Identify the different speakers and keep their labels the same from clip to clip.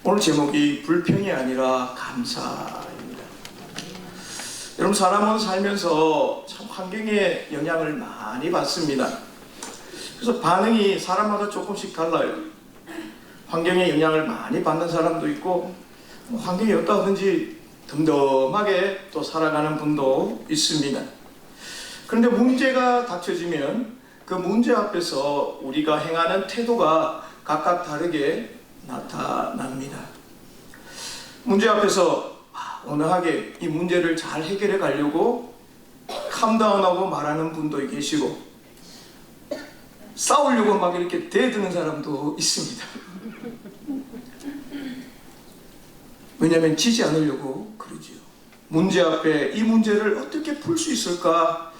Speaker 1: 오늘 제목이 불평이 아니라 감사입니다. 여러분, 사람은 살면서 참 환경의 영향을 많이 받습니다. 그래서 반응이 사람마다 조금씩 달라요. 환경의 영향을 많이 받는 사람도 있고, 환경이 어떠하든지 덤덤하게 또 살아가는 분도 있습니다. 그런데 문제가 닥쳐지면 그 문제 앞에서 우리가 행하는 태도가 각각 다르게 나타납니다. 문제 앞에서 온화하게 이 문제를 잘 해결해 가려고 캄다운하고 말하는 분도 계시고, 싸우려고 막 이렇게 대드는 사람도 있습니다. 왜냐하면 지지 않으려고 그러지요. 문제 앞에 이 문제를 어떻게 풀 수 있을까,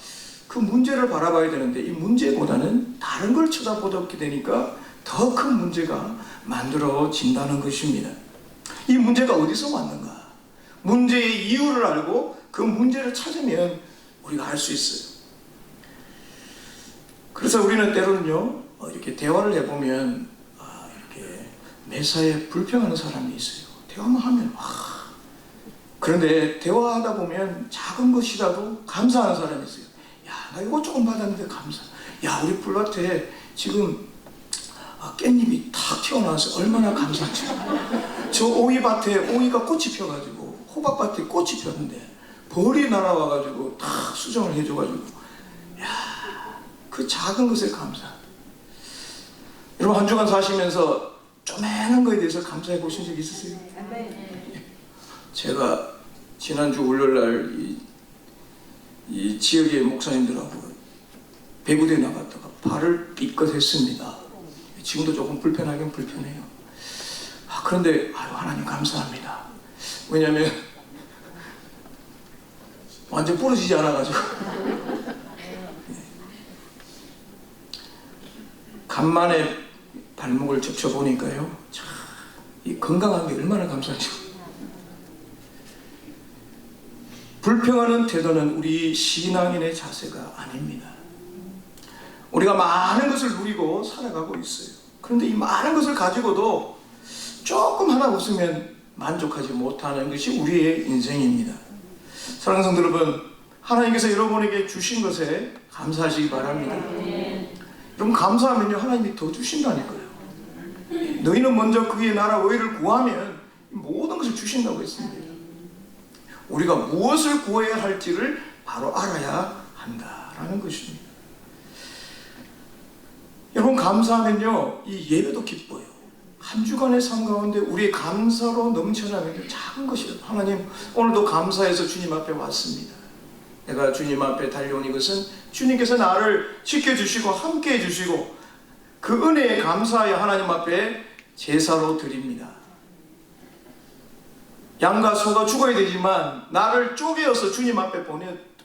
Speaker 1: 그 문제를 바라봐야 되는데 이 문제보다는 다른 걸 쳐다보게 되니까 더 큰 문제가 만들어진다는 것입니다. 이 문제가 어디서 왔는가? 문제의 이유를 알고 그 문제를 찾으면 우리가 알 수 있어요. 그래서 우리는 때로는요, 이렇게 대화를 해보면 이렇게 매사에 불평하는 사람이 있어요. 대화만 하면 그런데 대화하다 보면 작은 것이라도 감사하는 사람이 있어요. 야, 나 이거 조금 받았는데 감사. 야, 우리 풀밭에 지금 깻잎이 탁 튀어나와서 얼마나 감사하지. 저 오이밭에 오이가 꽃이 펴가지고, 호박밭에 꽃이 폈는데 벌이 날아와가지고 탁 수정을 해줘가지고, 야, 그 작은 것에 감사. 여러분, 한 주간 사시면서 조그마한 거에 대해서 감사해 보신 적 있으세요? 제가 지난주 월요일날 이 지역의 목사님들하고 배구대에 나갔다가 발을 삐끗했습니다. 지금도 조금 불편하긴 불편해요. 그런데 하나님 감사합니다. 왜냐하면 완전 부러지지 않아가지고. 간만에 발목을 접쳐보니까요, 참, 이 건강한 게 얼마나 감사하죠. 불평하는 태도는 우리 신앙인의 자세가 아닙니다. 우리가 많은 것을 누리고 살아가고 있어요. 그런데 이 많은 것을 가지고도 조금 하나 없으면 만족하지 못하는 것이 우리의 인생입니다. 사랑하는 성도 여러분, 하나님께서 여러분에게 주신 것에 감사하시기 바랍니다. 여러분, 감사하면요, 하나님이 더 주신다니까요. 너희는 먼저 그의 나라 의를 구하면 모든 것을 주신다고 했습니다. 우리가 무엇을 구해야 할지를 바로 알아야 한다라는 것입니다. 여러분, 감사하면요, 이 예배도 기뻐요. 한 주간의 삶 가운데 우리의 감사로 넘쳐나면 작은 것이에요. 하나님, 오늘도 감사해서 주님 앞에 왔습니다. 내가 주님 앞에 달려온 이것은 주님께서 나를 지켜주시고 함께 해주시고 그 은혜에 감사하여 하나님 앞에 제사로 드립니다. 양과 소가 죽어야 되지만 나를 쪼개어서 주님 앞에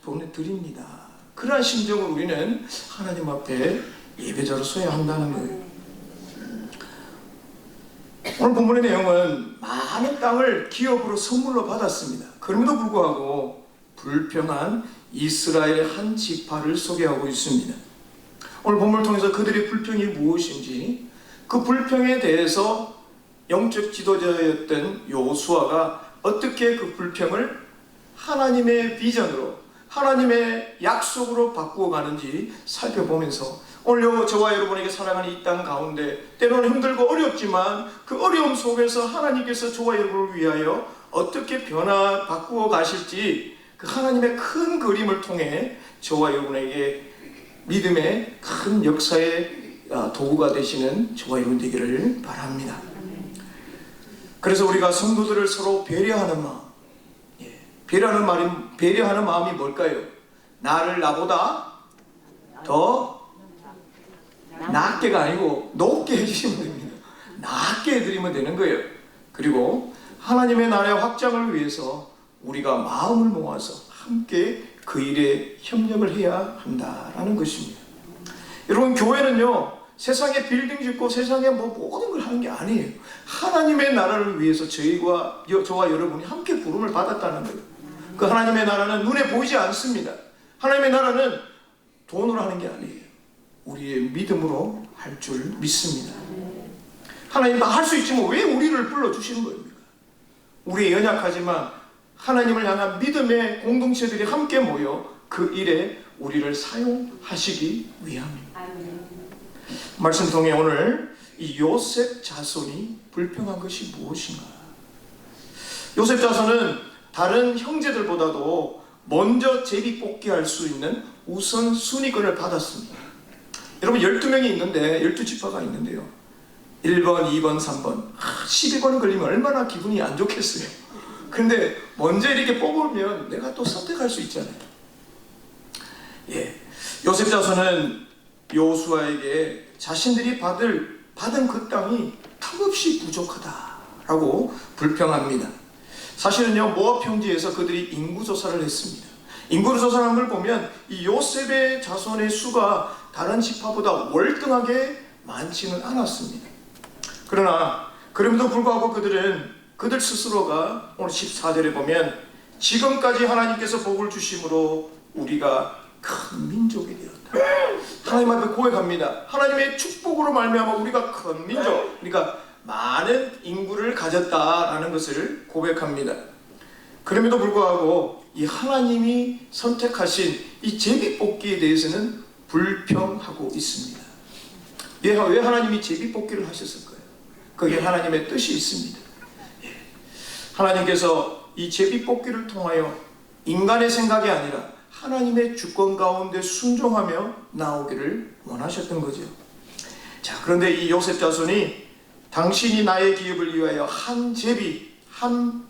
Speaker 1: 보내드립니다. 그러한 심정으로 우리는 하나님 앞에 예배자로 서야 한다는 거예요. 오늘 본문의 내용은 많은 땅을 기업으로 선물로 받았습니다. 그럼에도 불구하고 불평한 이스라엘의 한 지파를 소개하고 있습니다. 오늘 본문을 통해서 그들의 불평이 무엇인지, 그 불평에 대해서 영적 지도자였던 여호수아가 어떻게 그 불평을 하나님의 비전으로, 하나님의 약속으로 바꾸어 가는지 살펴보면서 오늘 저와 여러분에게 살아가는 이 땅 가운데 때로는 힘들고 어렵지만 그 어려움 속에서 하나님께서 저와 여러분을 위하여 어떻게 바꾸어 가실지, 그 하나님의 큰 그림을 통해 저와 여러분에게 믿음의 큰 역사의 도구가 되시는 저와 여러분 되기를 바랍니다. 그래서 우리가 성도들을 서로 배려하는 마음, 배려하는 마음이 뭘까요? 나를 나보다 더 낮게가 아니고 높게 해주시면 됩니다. 낮게 해드리면 되는 거예요. 그리고 하나님의 나라의 확장을 위해서 우리가 마음을 모아서 함께 그 일에 협력을 해야 한다라는 것입니다. 여러분, 교회는요, 세상에 빌딩 짓고 세상에 모든 걸 하는 게 아니에요. 하나님의 나라를 위해서 저와 여러분이 함께 부름을 받았다는 거예요. 그 하나님의 나라는 눈에 보이지 않습니다. 하나님의 나라는 돈으로 하는 게 아니에요. 우리의 믿음으로 할 줄 믿습니다. 하나님 다 할 수 있지만 왜 우리를 불러주시는 겁니까? 우리 연약하지만 하나님을 향한 믿음의 공동체들이 함께 모여 그 일에 우리를 사용하시기 위함입니다. 말씀 통해 오늘 이 요셉 자손이 불평한 것이 무엇인가? 요셉 자손은 다른 형제들보다도 먼저 제비 뽑기할 수 있는 우선 순위권을 받았습니다. 여러분 12명이 있는데 12지파가 있는데요. 1번, 2번, 3번 12번이 걸리면 얼마나 기분이 안 좋겠어요. 근데 먼저 이렇게 뽑으면 내가 또 선택할 수 있잖아요. 요셉 자손은 여호수아에게 자신들이 받은 그 땅이 턱없이 부족하다라고 불평합니다. 사실은요, 모압 평지에서 그들이 인구조사를 했습니다. 인구조사를 한 걸 보면 이 요셉의 자손의 수가 다른 지파보다 월등하게 많지는 않았습니다. 그러나 그럼에도 불구하고 그들 스스로가 오늘 14절에 보면 지금까지 하나님께서 복을 주심으로 우리가 큰 민족이 되었다. 하나님 앞에 고백합니다. 하나님의 축복으로 말미암아 우리가 큰 민족, 그러니까 많은 인구를 가졌다라는 것을 고백합니다. 그럼에도 불구하고 이 하나님이 선택하신 이 제비뽑기에 대해서는 불평하고 있습니다. 왜 하나님이 제비뽑기를 하셨을까요? 거기에 하나님의 뜻이 있습니다. 하나님께서 이 제비뽑기를 통하여 인간의 생각이 아니라 하나님의 주권 가운데 순종하며 나오기를 원하셨던 거죠. 자, 그런데 이 요셉 자손이 당신이 나의 기업을 위하여 한 제비 한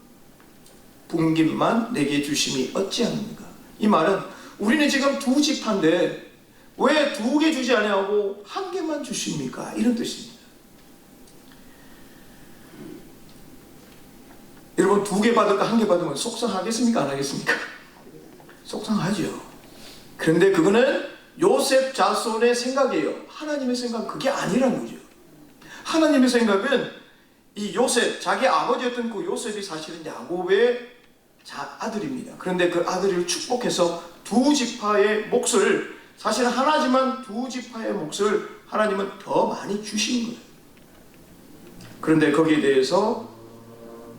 Speaker 1: 분깃만 내게 주심이 어찌합니까? 이 말은 우리는 지금 2지파인데 왜 2개 주지 아니하고 1개만 주십니까? 이런 뜻입니다. 여러분 2개 받을까 1개 받으면 속상하겠습니까? 안 하겠습니까? 속상하죠. 그런데 그거는 요셉 자손의 생각이에요. 하나님의 생각은 그게 아니란 거죠. 하나님의 생각은 이 요셉, 자기 아버지였던 그 요셉이 사실은 야곱의 아들입니다. 그런데 그 아들을 축복해서 2지파의 몫을, 사실 하나지만 2지파의 몫을 하나님은 더 많이 주신 거예요. 그런데 거기에 대해서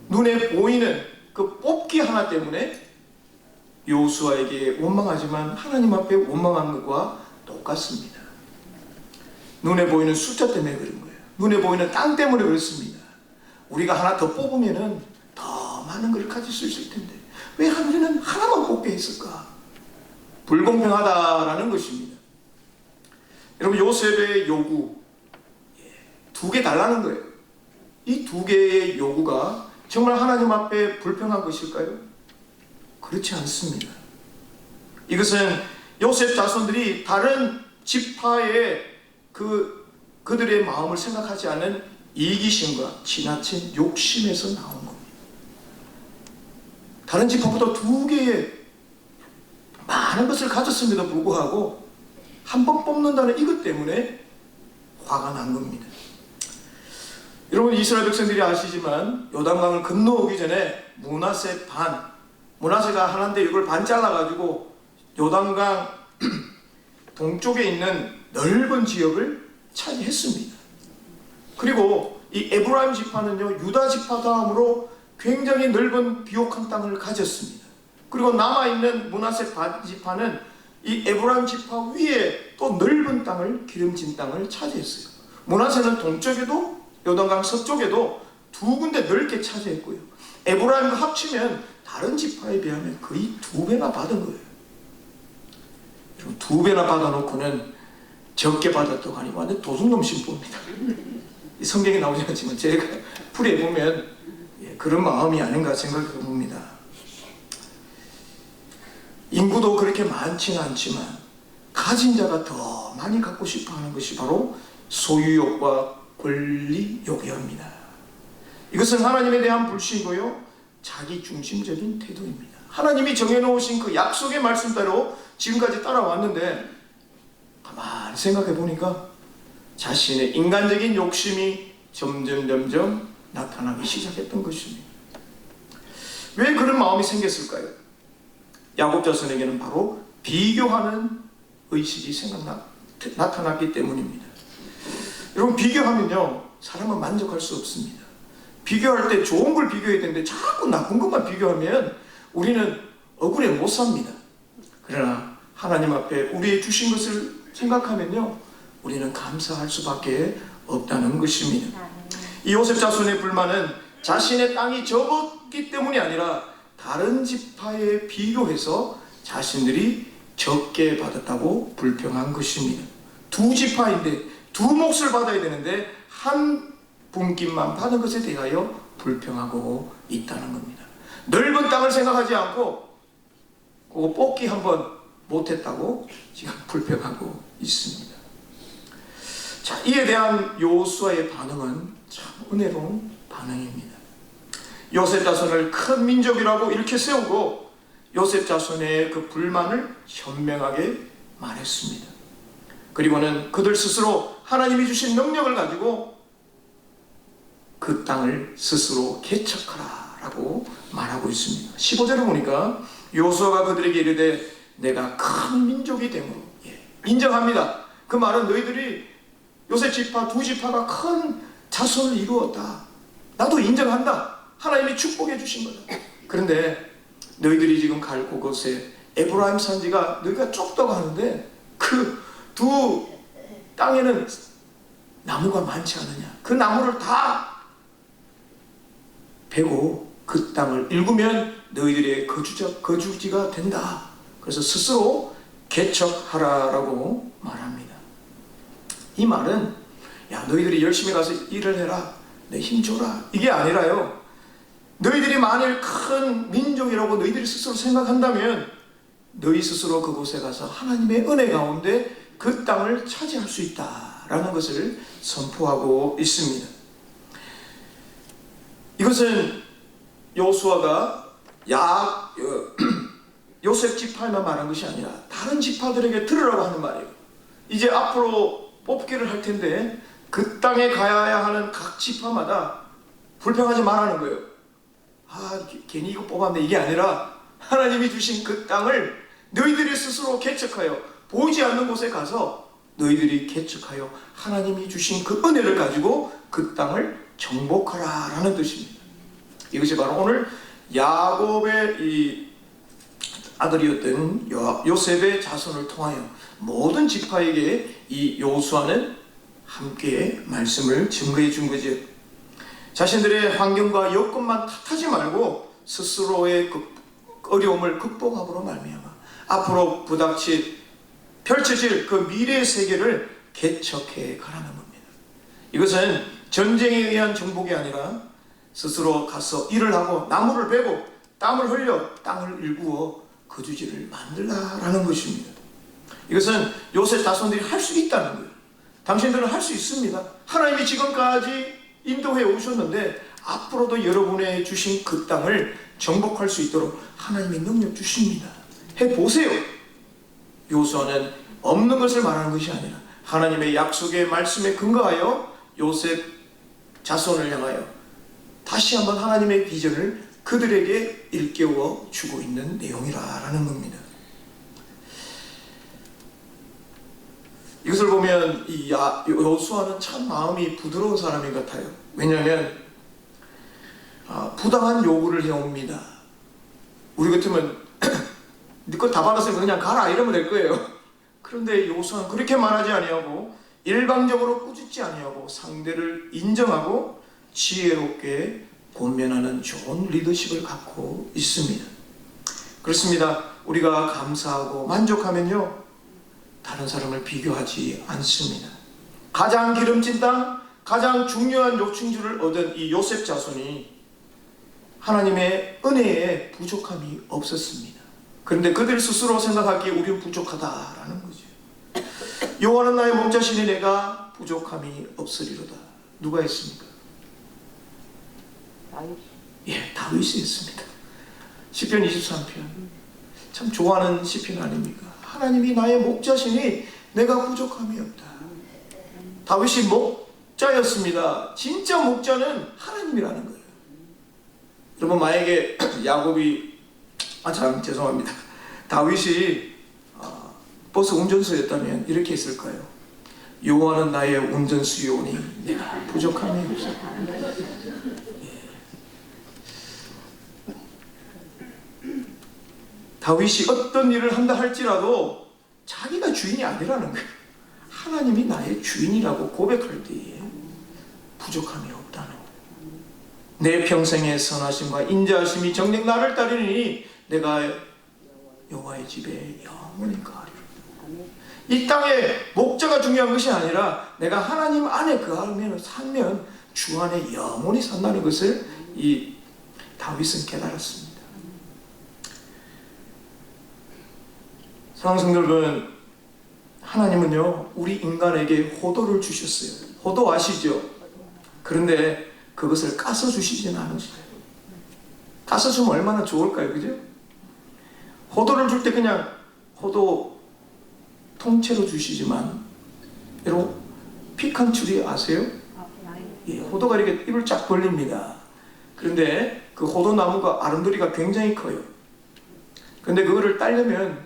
Speaker 1: 눈에 보이는 그 뽑기 하나 때문에 여호수아에게 원망하지만 하나님 앞에 원망한 것과 똑같습니다. 눈에 보이는 숫자 때문에 그런 거예요. 눈에 보이는 땅 때문에 그렇습니다. 우리가 하나 더 뽑으면은 더 많은 걸 가질 수 있을 텐데 왜 우리는 하나만 뽑게 했을까? 불공평하다라는 것입니다. 여러분 요셉의 요구 2개 달라는 거예요. 이 2개의 요구가 정말 하나님 앞에 불평한 것일까요? 그렇지 않습니다. 이것은 요셉 자손들이 다른 지파의 그들의 마음을 생각하지 않은 이기심과 지나친 욕심에서 나온 겁니다. 다른 지파보다 2개의 많은 것을 가졌음에도 불구하고 한 번 뽑는다는 이것 때문에 화가 난 겁니다. 여러분 이스라엘 백성들이 아시지만 요단강을 건너오기 전에 므낫세가 하나인데 이걸 반 잘라가지고 요단강 동쪽에 있는 넓은 지역을 차지했습니다. 그리고 이 에브라임 지파는요 유다 지파 다음으로 굉장히 넓은 비옥한 땅을 가졌습니다. 그리고 남아있는 므낫세 지파는 이 에브라임 지파 위에 또 넓은 땅을, 기름진 땅을 차지했어요. 므낫세는 동쪽에도 요단강 서쪽에도 2군데 넓게 차지했고요. 에브라임과 합치면 다른 지파에 비하면 거의 2배나 받은 거예요. 2배나 받아놓고는 적게 받았다고 하니 완전 도둑놈 심보입니다. 성경에 나오지 않지만 제가 풀이해보면 그런 마음이 아닌가 생각해 봅니다. 인구도 그렇게 많지는 않지만 가진 자가 더 많이 갖고 싶어 하는 것이 바로 소유욕과 권리욕이옵니다. 이것은 하나님에 대한 불신이고요 자기중심적인 태도입니다. 하나님이 정해놓으신 그 약속의 말씀대로 지금까지 따라왔는데 가만히 생각해 보니까 자신의 인간적인 욕심이 점점 나타나기 시작했던 것입니다. 왜 그런 마음이 생겼을까요? 야곱 자손에게는 바로 비교하는 의식이 나타났기 때문입니다. 여러분 비교하면요 사람은 만족할 수 없습니다. 비교할 때 좋은 걸 비교해야 되는데 자꾸 나쁜 것만 비교하면 우리는 억울해 못 삽니다. 그러나 하나님 앞에 우리의 주신 것을 생각하면요, 우리는 감사할 수밖에 없다는 것입니다. 이 요셉 자손의 불만은 자신의 땅이 적었기 때문이 아니라 다른 지파에 비교해서 자신들이 적게 받았다고 불평한 것입니다. 두 지파인데 두 몫을 받아야 되는데 한 분깃만 받은 것에 대하여 불평하고 있다는 겁니다. 넓은 땅을 생각하지 않고 그거 뽑기 한번 못했다고 지금 불평하고 있습니다. 자, 이에 대한 여호수아의 반응은 참 은혜로운 반응입니다. 요셉 자손을 큰 민족이라고 이렇게 세우고 요셉 자손의 그 불만을 현명하게 말했습니다. 그리고는 그들 스스로 하나님이 주신 능력을 가지고 그 땅을 스스로 개척하라 라고 말하고 있습니다. 15절을 보니까 여호수아가 그들에게 이르되 내가 큰 민족이 됨으로, 인정합니다. 그 말은 너희들이 요셉 지파 두 지파가 큰 자손을 이루었다, 나도 인정한다, 하나님이 축복해 주신 거다. 그런데 너희들이 지금 갈 곳에 에브라임 산지가 너희가 좁다고 하는데 그 두 땅에는 나무가 많지 않느냐, 그 나무를 다 베고 그 땅을 일구면 너희들의 거주지가 된다. 그래서 스스로 개척하라라고 말합니다. 이 말은 야, 너희들이 열심히 가서 일을 해라, 내 힘 줘라, 이게 아니라요, 너희들이 만일 큰 민족이라고 너희들이 스스로 생각한다면 너희 스스로 그곳에 가서 하나님의 은혜 가운데 그 땅을 차지할 수 있다라는 것을 선포하고 있습니다. 이것은 여호수아가 요셉 지파에만 말한 것이 아니라 다른 지파들에게 들으라고 하는 말이에요. 이제 앞으로 뽑기를 할 텐데 그 땅에 가야 하는 각 지파마다 불평하지 말라는 거예요. 괜히 이거 뽑았네, 이게 아니라 하나님이 주신 그 땅을 너희들이 스스로 개척하여 보이지 않는 곳에 가서 너희들이 개척하여 하나님이 주신 그 은혜를 가지고 그 땅을 정복하라 라는 뜻입니다. 이것이 바로 오늘 야곱의 이 아들이었던 요셉의 자손을 통하여 모든 지파에게 이 여호수아는 함께 말씀을 증거해 준 거죠. 자신들의 환경과 여건만 탓하지 말고 스스로의 그 어려움을 극복함으로 말미암아 앞으로 펼쳐질 그 미래의 세계를 개척해 가라는 겁니다. 이것은 전쟁에 의한 정복이 아니라 스스로 가서 일을 하고 나무를 베고 땀을 흘려 땅을 일구어 거주지를 만들라라는 것입니다. 이것은 요셉 자손들이 할 수 있다는 거예요. 당신들은 할 수 있습니다. 하나님이 지금까지 인도해 오셨는데 앞으로도 여러분의 주신 그 땅을 정복할 수 있도록 하나님이 능력 주십니다. 해보세요. 여호수아는 없는 것을 말하는 것이 아니라 하나님의 약속의 말씀에 근거하여 요셉 자손을 향하여 다시 한번 하나님의 비전을 그들에게 일깨워 주고 있는 내용이라는 겁니다. 이것을 보면 이 여호수아는 참 마음이 부드러운 사람인 것 같아요. 왜냐하면 부당한 요구를 해옵니다. 우리 같으면 네 거 다 받았으면 그냥 가라 이러면 될 거예요. 그런데 여호수아는 그렇게 말하지 아니하고 일방적으로 꾸짖지 아니하고 상대를 인정하고 지혜롭게 권면하는 좋은 리더십을 갖고 있습니다. 그렇습니다. 우리가 감사하고 만족하면요, 다른 사람을 비교하지 않습니다. 가장 기름진 땅, 가장 중요한 요충지를 얻은 이 요셉 자손이 하나님의 은혜에 부족함이 없었습니다. 그런데 그들 스스로 생각하기에 우리는 부족하다라는 거죠. 여호와는 나의 목자시니 내가 부족함이 없으리로다. 누가 했습니까? 다윗이 했습니다. 시편 23편 참 좋아하는 시편 아닙니까? 하나님이 나의 목자시니 내가 부족함이 없다. 다윗이 목자였습니다. 진짜 목자는 하나님이라는 거예요. 여러분, 만약에 야곱이 죄송합니다. 다윗이 버스 운전수였다면 이렇게 했을 거예요. 여호와는 나의 운전수요니 내가 부족함이 없어. 다윗이 어떤 일을 한다 할지라도 자기가 주인이 아니라는 거예요. 하나님이 나의 주인이라고 고백할 때에 부족함이 없다는 거예요. 내 평생의 선하심과 인자하심이 정녕 나를 따르니 내가 여호와의 집에 영원히 거하리라. 이 땅의 목자가 중요한 것이 아니라 내가 하나님 안에 거하면 살면 주 안에 영원히 산다는 것을 이 다윗은 깨달았습니다. 사랑하는 성도 여러분, 하나님은요 우리 인간에게 호도를 주셨어요. 호도 아시죠? 그런데 그것을 까서 주시지는 않으세요. 까서 주면 얼마나 좋을까요? 그죠? 호도를 줄 때 그냥 호도 통째로 주시지만 여러분 피칸 추리 아세요? 예, 호도가 이렇게 입을 쫙 벌립니다. 그런데 그 호도 나무가 아름드리가 굉장히 커요. 그런데 그거를 따려면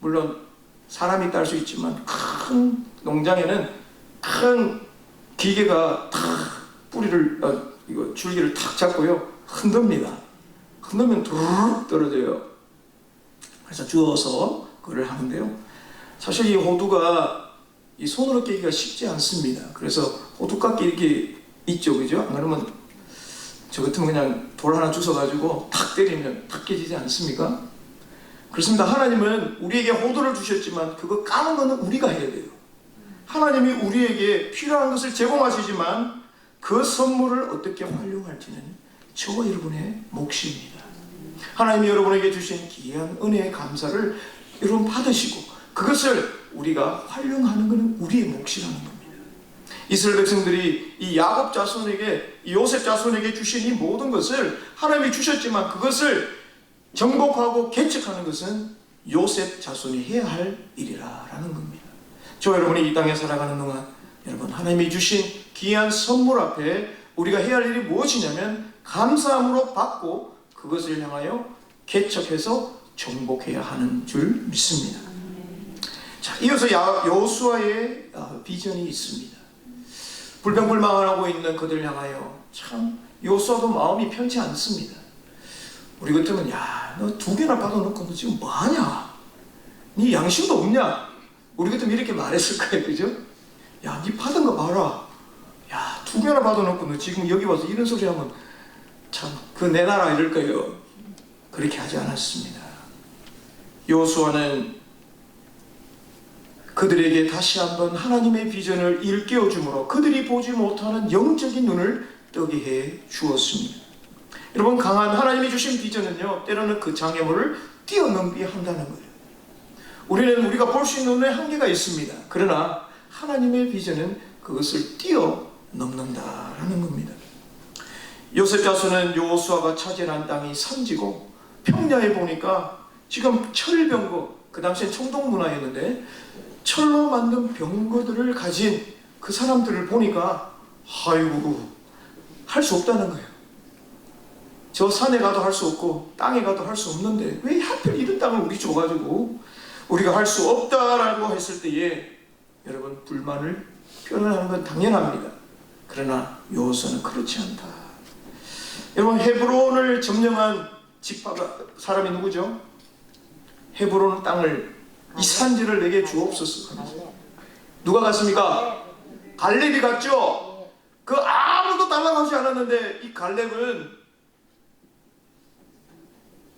Speaker 1: 물론 사람이 딸 수 있지만 큰 농장에는 큰 기계가 탁 뿌리를 이거 줄기를 탁 잡고요 흔듭니다. 흔들면 두루룩 떨어져요. 그래서 주워서 그걸 하는데요. 사실 이 호두가 이 손으로 깨기가 쉽지 않습니다. 그래서 호두깎이 이렇게 있죠, 그죠? 안 그러면 저 같으면 그냥 돌 하나 주워가지고 탁 때리면 탁 깨지지 않습니까? 그렇습니다. 하나님은 우리에게 호도를 주셨지만 그거 까는 거는 우리가 해야 돼요. 하나님이 우리에게 필요한 것을 제공하시지만 그 선물을 어떻게 활용할지는 저와 여러분의 몫입니다. 하나님이 여러분에게 주신 귀한 은혜의 감사를 여러분 받으시고 그것을 우리가 활용하는 것은 우리의 몫이라는 겁니다. 이스라엘 백성들이 이 야곱 자손에게, 이 요셉 자손에게 주신 이 모든 것을 하나님이 주셨지만 그것을 정복하고 개척하는 것은 요셉 자손이 해야 할 일이라는 겁니다. 저와 여러분이 이 땅에 살아가는 동안 여러분 하나님이 주신 귀한 선물 앞에 우리가 해야 할 일이 무엇이냐면 감사함으로 받고 그것을 향하여 개척해서 정복해야 하는 줄 믿습니다. 자, 이어서 여호수아의 비전이 있습니다. 불평불만하고 있는 그들 향하여 참 여호수아도 마음이 편치 않습니다. 우리 같으면 야, 너 2개나 받아놓고 너 지금 뭐하냐? 네 양심도 없냐? 우리 같으면 이렇게 말했을 거예요, 그죠? 야, 네 받은 거 봐라. 야, 2개나 받아놓고 너 지금 여기 와서 이런 소리 하면 참 그 내놔라 이럴 거예요. 그렇게 하지 않았습니다. 여호수아는 그들에게 다시 한번 하나님의 비전을 일깨워 주므로 그들이 보지 못하는 영적인 눈을 뜨게 해 주었습니다. 여러분, 강한 하나님이 주신 비전은요 때로는 그 장애물을 뛰어넘게 한다는 거예요. 우리가 볼 수 있는 눈에 한계가 있습니다. 그러나 하나님의 비전은 그것을 뛰어넘는다라는 겁니다. 요셉 자손은 여호수아가 차지한 땅이 산지고 평야에 보니까 지금 철병거, 그 당시엔 청동문화였는데 철로 만든 병거들을 가진 그 사람들을 보니까 아이고 할 수 없다는 거예요. 저 산에 가도 할 수 없고 땅에 가도 할 수 없는데 왜 하필 이런 땅을 우리 줘가지고 우리가 할 수 없다라고 했을 때에 여러분 불만을 표현하는 건 당연합니다. 그러나 여호수아는 그렇지 않다. 여러분 헤브론을 점령한 지파가 사람이 누구죠? 헤브론 땅을 이 산지를 내게 주옵소서. 누가 갔습니까? 갈렙이 갔죠. 그 아무도 달라가지 않았는데 이 갈렙은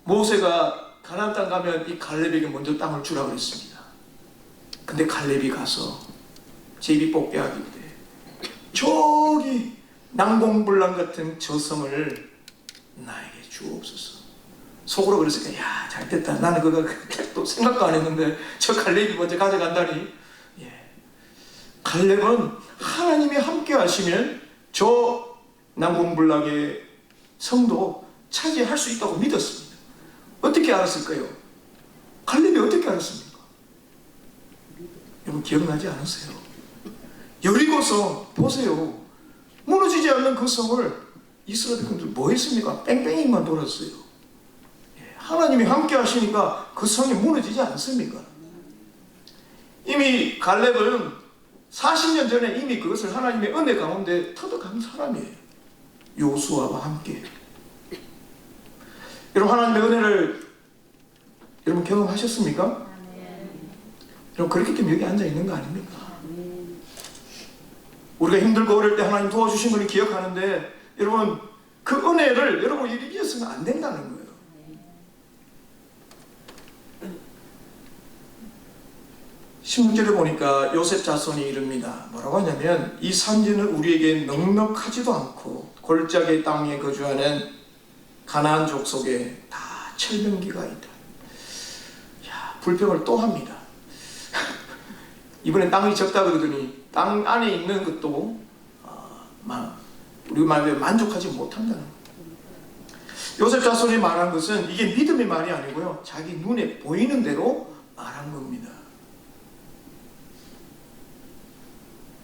Speaker 1: 모세가 가나안 땅 가면 이 갈렙에게 먼저 땅을 주라 그랬습니다. 근데 갈렙이 가서 제비 뽑게 하기 때 저기 난공불락 같은 저 성을 나에게 주옵소서. 속으로 그랬으니까 야 잘됐다. 나는 그거 또 생각도 안 했는데 저 갈렙이 먼저 가져간다니. 예. 갈렙은 하나님이 함께 하시면 저 난공불락의 성도 차지할 수 있다고 믿었습니다. 어떻게 알았을까요? 갈렙이 어떻게 알았습니까? 여러분 기억나지 않으세요? 여리고성 보세요. 무너지지 않는 그 성을 이스라엘 백성들 뭐 했습니까? 뺑뺑이만 돌았어요. 하나님이 함께 하시니까 그 성이 무너지지 않습니까? 이미 갈렙은 40년 전에 이미 그것을 하나님의 은혜 가운데 터득한 사람이에요. 요수아와 함께. 여러분, 하나님의 은혜를 여러분 경험하셨습니까? 여러분, 그렇기 때문에 여기 앉아 있는 거 아닙니까? 우리가 힘들고 어릴 때 하나님 도와주신 걸 기억하는데, 여러분, 그 은혜를 여러분 잊어서는 안 된다는 거예요. 16절에 보니까 요셉 자손이 이릅니다. 뭐라고 하냐면, 이 산지는 우리에게 넉넉하지도 않고 골짜기 땅에 거주하는 가나안 족속에 다 철병기가 있다. 야, 불평을 또 합니다. 이번엔 땅이 적다 그러더니 땅 안에 있는 것도 우리 말에 만족하지 못한다는 거예요. 요셉 자손이 말한 것은 이게 믿음의 말이 아니고요, 자기 눈에 보이는 대로 말한 겁니다.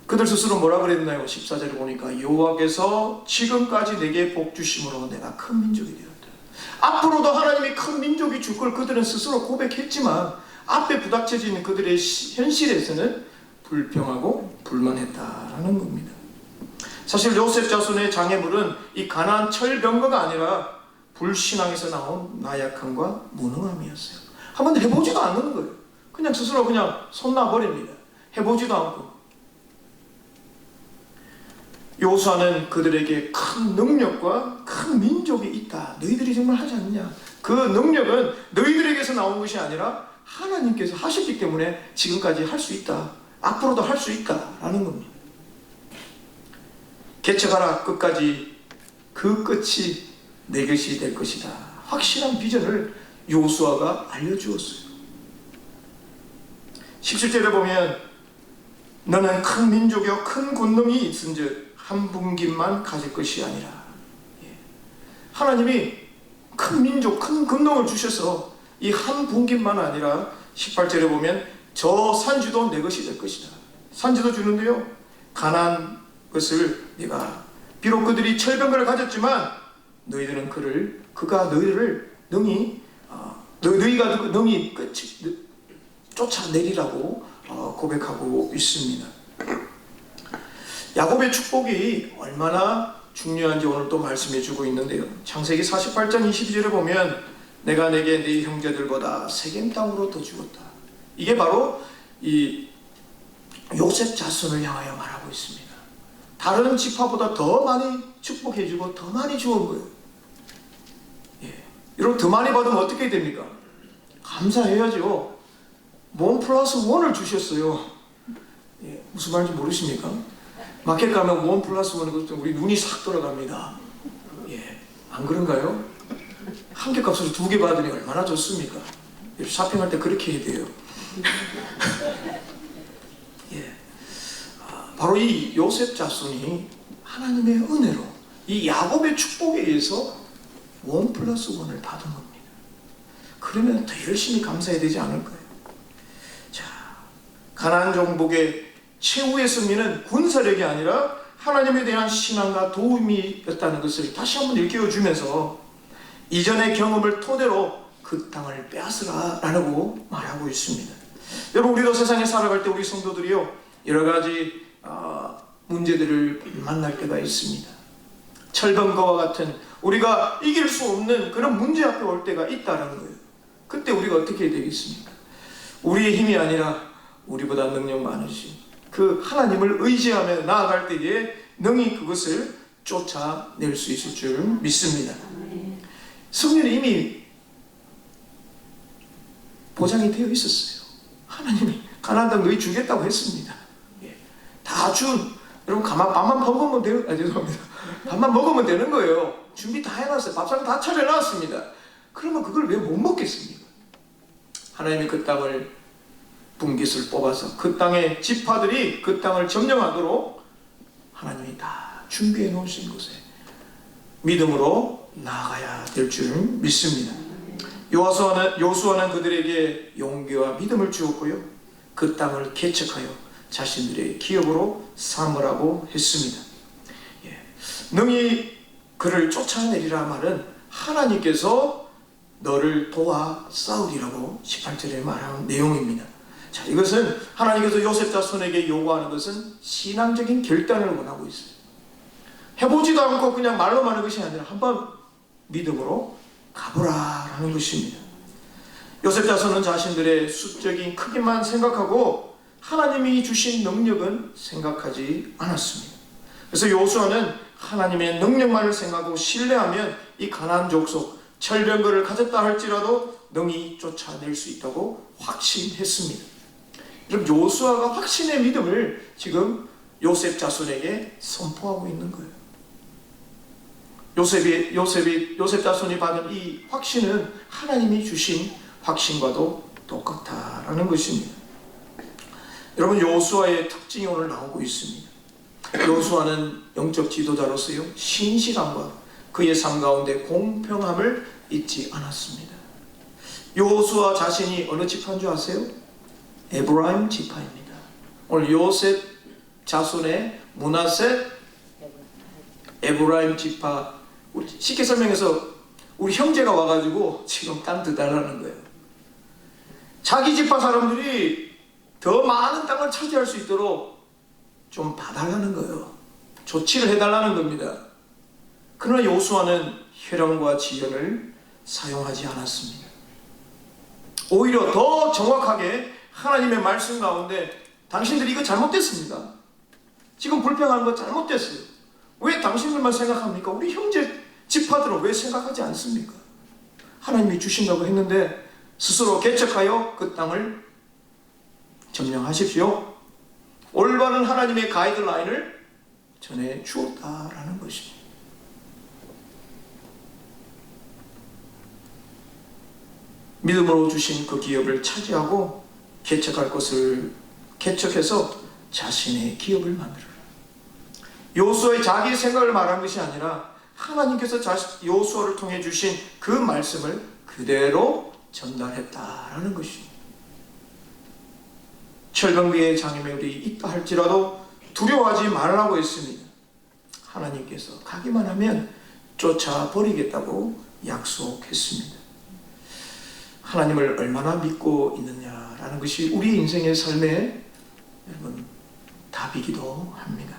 Speaker 1: 그들 스스로 뭐라 그랬나요? 14절에 보니까 여호와께서 지금까지 내게 복 주심으로 내가 큰 민족이 되었다. 앞으로도 하나님이 큰 민족이 줄 걸 그들은 스스로 고백했지만 앞에 부닥쳐진 그들의 현실에서는 불평하고 불만했다라는 겁니다. 사실 요셉 자손의 장애물은 이 가나안 철병거가 아니라 불신앙에서 나온 나약함과 무능함이었어요. 한번 해보지도 않는 거예요. 그냥 스스로 그냥 손놔버립니다. 해보지도 않고. 요수아는 그들에게 큰 능력과 큰 민족이 있다. 너희들이 정말 하지 않느냐? 그 능력은 너희들에게서 나온 것이 아니라 하나님께서 하셨기 때문에 지금까지 할 수 있다. 앞으로도 할 수 있다라는 겁니다. 개척하라 끝까지 그 끝이 내 것이 될 것이다. 확실한 비전을 요수아가 알려주었어요. 17절에 보면 너는 큰 민족이요 큰 권능이 있은즉 한 분깃만 가질 것이 아니라, 하나님이 큰 민족, 큰 권능을 주셔서 이 한 분깃만 아니라 18절에 보면 저 산지도 내 것이 될 것이다. 산지도 주는데요, 가나안 것을 네가, 비록 그들이 철병거를 가졌지만 너희들은 그가 너희를 능히 너희가 능히 쫓아내리라고 고백하고 있습니다. 야곱의 축복이 얼마나 중요한지 오늘 또 말씀해 주고 있는데요. 창세기 48장 22절에 보면 내가 내게 네 형제들보다 세겜 땅으로 더 주었다. 이게 바로 이 요셉 자손을 향하여 말하고 있습니다. 다른 지파보다 더 많이 축복해 주고 더 많이 주은 거예요. 여러분, 더 많이 받으면 어떻게 됩니까? 감사해야죠. 원 플러스 원을 주셨어요. 무슨 말인지 모르십니까? 마켓 가면 원 플러스 원이 우리 눈이 싹 돌아갑니다. 안 그런가요? 한 개 값으로 두 개 받으니 얼마나 좋습니까? 쇼핑할 때 그렇게 해야 돼요. 바로 이 요셉 자손이 하나님의 은혜로 이 야곱의 축복에 의해서 원 플러스 원을 받은 겁니다. 그러면 더 열심히 감사해야 되지 않을까요? 자, 가나안 정복의 최후의 승리는 군사력이 아니라 하나님에 대한 신앙과 도움이었다는 것을 다시 한번 일깨워주면서 이전의 경험을 토대로 그 땅을 빼앗으라 라고 말하고 있습니다. 여러분, 우리도 세상에 살아갈 때 우리 성도들이요, 여러 가지 문제들을 만날 때가 있습니다. 철병거와 같은 우리가 이길 수 없는 그런 문제 앞에 올 때가 있다는 거예요. 그때 우리가 어떻게 해야 되겠습니까? 우리의 힘이 아니라 우리보다 능력 많으신 그 하나님을 의지하며 나아갈 때에 능히 그것을 쫓아낼 수 있을 줄 믿습니다. 승리는 이미 보장이 되어 있었어요. 하나님이 가나안 땅 너희 주겠다고 했습니다. 여러분, 밥만 먹으면 죄송합니다. 밥만 먹으면 되는 거예요. 준비 다 해놨어요. 밥상 다 차려놨습니다. 그러면 그걸 왜 못 먹겠습니까? 하나님이 그 땅을 분깃을 뽑아서 그 땅의 지파들이 그 땅을 점령하도록 하나님이 다 준비해 놓으신 곳에 믿음으로 나아가야 될 줄 믿습니다. 요수아는 그들에게 용기와 믿음을 주었고요, 그 땅을 개척하여 자신들의 기업으로 삼으라고 했습니다. 능히 그를 쫓아내리라 말은 하나님께서 너를 도와 싸우리라고 18절에 말한 내용입니다. 자, 이것은 하나님께서 요셉 자손에게 요구하는 것은 신앙적인 결단을 원하고 있어요. 해보지도 않고 그냥 말로만 하는 것이 아니라 한번 믿음으로 가보라라는 것입니다. 요셉 자손은 자신들의 수적인 크기만 생각하고 하나님이 주신 능력은 생각하지 않았습니다. 그래서 요수아는 하나님의 능력만을 생각하고 신뢰하면 이 가나안 족속 철병거를 가졌다 할지라도 능히 쫓아낼 수 있다고 확신했습니다. 그럼 요수아가 확신의 믿음을 지금 요셉 자손에게 선포하고 있는 거예요. 요셉 자손이 받은 이 확신은 하나님이 주신 확신과도 똑같다라는 것입니다. 여러분, 요수아의 특징이 오늘 나오고 있습니다. 요수아는 영적 지도자로서요, 신실함과 그의 삶 가운데 공평함을 잊지 않았습니다. 요수아 자신이 어느 지파인 줄 아세요? 에브라임 지파입니다. 오늘 요셉 자손의 므낫세 에브라임 지파, 쉽게 설명해서 우리 형제가 와가지고 지금 땅 더 달라는 거예요. 자기 지파 사람들이 더 많은 땅을 차지할 수 있도록 좀 봐달라는 거예요. 조치를 해달라는 겁니다. 그러나 요수아는 혈연과 지연을 사용하지 않았습니다. 오히려 더 정확하게 하나님의 말씀 가운데 당신들이 이거 잘못됐습니다. 지금 불평하는 거 잘못됐어요. 왜 당신들만 생각합니까? 우리 형제 지파들은 왜 생각하지 않습니까? 하나님이 주신다고 했는데 스스로 개척하여 그 땅을 점령하십시오. 올바른 하나님의 가이드라인을 전해 주었다라는 것입니다. 믿음으로 주신 그 기업을 차지하고 개척할 것을 개척해서 자신의 기업을 만들어라. 요수아의 자기 생각을 말한 것이 아니라 하나님께서 요수아를 통해 주신 그 말씀을 그대로 전달했다라는 것입니다. 철병기의 장애물이 있다 할지라도 두려워하지 말라고 했습니다. 하나님께서 가기만 하면 쫓아버리겠다고 약속했습니다. 하나님을 얼마나 믿고 있느냐라는 것이 우리 인생의 삶의 여러분 답이기도 합니다.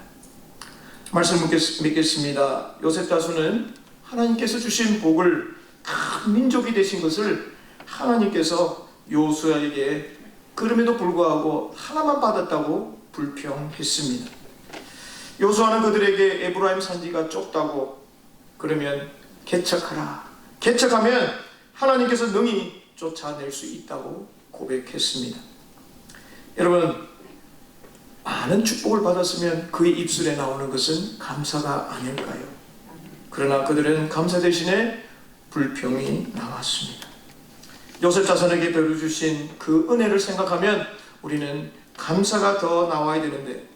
Speaker 1: 말씀 맺겠습니다. 요셉 자손은 하나님께서 주신 복을 큰 민족이 되신 것을 하나님께서 요수아에게 그럼에도 불구하고 하나만 받았다고 불평했습니다. 요수아는 그들에게 에브라임 산지가 좁다고 그러면 개척하라. 개척하면 하나님께서 능히 쫓아낼 수 있다고 고백했습니다. 여러분, 많은 축복을 받았으면 그의 입술에 나오는 것은 감사가 아닐까요? 그러나 그들은 감사 대신에 불평이 나왔습니다. 요셉 자손에게 베풀어 주신 그 은혜를 생각하면 우리는 감사가 더 나와야 되는데,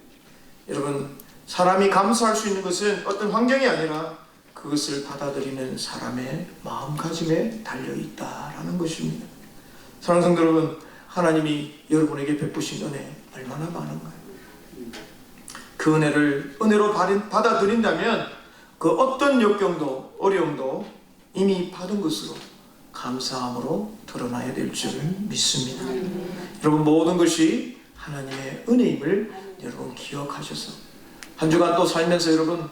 Speaker 1: 여러분, 사람이 감사할 수 있는 것은 어떤 환경이 아니라 그것을 받아들이는 사람의 마음가짐에 달려있다라는 것입니다. 사랑하는 성도 여러분, 하나님이 여러분에게 베푸신 은혜 얼마나 많은가요? 그 은혜를 은혜로 받아들인다면 그 어떤 역경도 어려움도 이미 받은 것으로 감사함으로 드러나야 될 줄 믿습니다. 여러분, 모든 것이 하나님의 은혜임을 여러분 기억하셔서 한 주간 또 살면서 여러분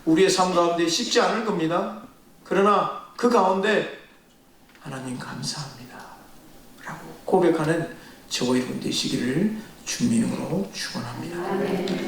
Speaker 1: 우리의 삶 가운데 쉽지 않을 겁니다. 그러나 그 가운데 하나님 감사합니다 라고 고백하는 저와 여러분 되시기를 주님으로 축원합니다.